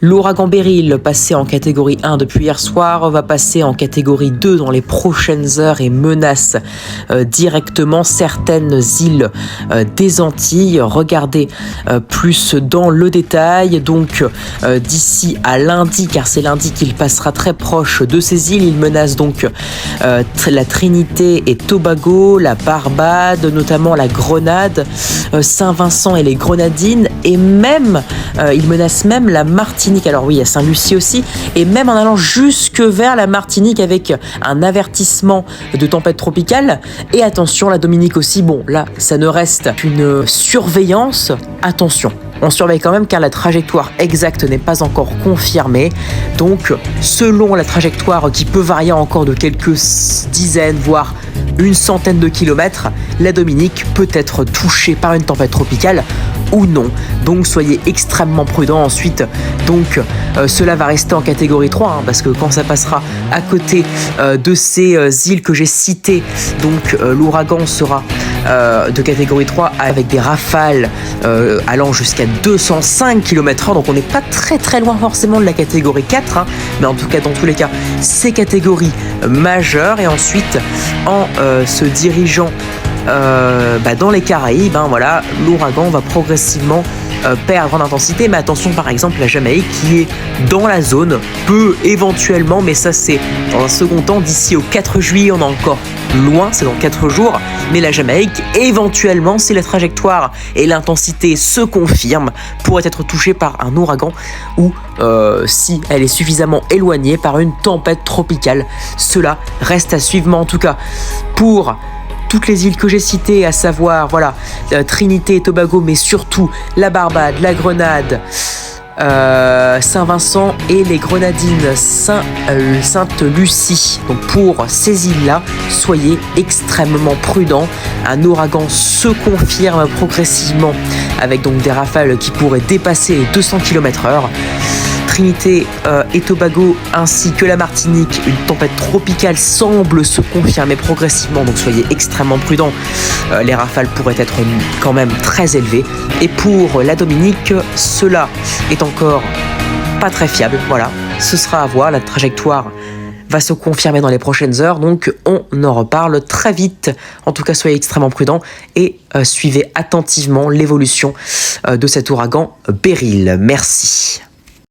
L'ouragan Beryl, passé en catégorie 1 depuis hier soir, va passer en catégorie 2 dans les prochaines heures et menace directement certaines îles des Antilles. Regardez plus dans le détail. Donc d'ici à lundi, car c'est lundi qu'il passera très proche de ces îles, il menace donc la Trinité et Tobago, la Barbade, notamment la Grenade, Saint-Vincent et les Grenadines, et même, il menace même la Martinique. Alors oui, il y a Saint-Lucie aussi, et même en allant jusque vers la Martinique avec un avertissement de tempête tropicale. Et attention, la Dominique aussi, bon là, ça ne reste qu'une surveillance. Attention, on surveille quand même car la trajectoire exacte n'est pas encore confirmée. Donc, selon la trajectoire qui peut varier encore de quelques dizaines, voire une centaine de kilomètres, la Dominique peut être touchée par une tempête tropicale ou non. Donc soyez extrêmement prudents. Ensuite, donc cela va rester en catégorie 3, parce que quand ça passera à côté de ces îles que j'ai citées, donc l'ouragan sera de catégorie 3 avec des rafales allant jusqu'à 205 km/h. Donc on n'est pas très loin forcément de la catégorie 4, mais en tout cas dans tous les cas c'est catégorie majeure. Et ensuite en se dirigeant dans les Caraïbes, voilà, l'ouragan va progressivement perdre en intensité. Mais attention, par exemple, la Jamaïque qui est dans la zone peut éventuellement, mais ça c'est dans un second temps, d'ici au 4 juillet, on est encore loin, c'est dans 4 jours, mais la Jamaïque, éventuellement, si la trajectoire et l'intensité se confirment, pourrait être touchée par un ouragan ou si elle est suffisamment éloignée par une tempête tropicale. Cela reste à suivre, mais en tout cas, pour toutes les îles que j'ai citées, à savoir voilà, Trinité et Tobago, mais surtout la Barbade, la Grenade, Saint-Vincent et les Grenadines, Sainte-Lucie. Donc pour ces îles-là, soyez extrêmement prudents. Un ouragan se confirme progressivement avec donc des rafales qui pourraient dépasser les 200 km/h. Trinité et Tobago ainsi que la Martinique, une tempête tropicale semble se confirmer progressivement, donc soyez extrêmement prudents. Les rafales pourraient être quand même très élevées. Et pour la Dominique, cela est encore pas très fiable. Voilà, ce sera à voir, la trajectoire va se confirmer dans les prochaines heures, donc on en reparle très vite. En tout cas, soyez extrêmement prudents et suivez attentivement l'évolution de cet ouragan Beryl. Merci.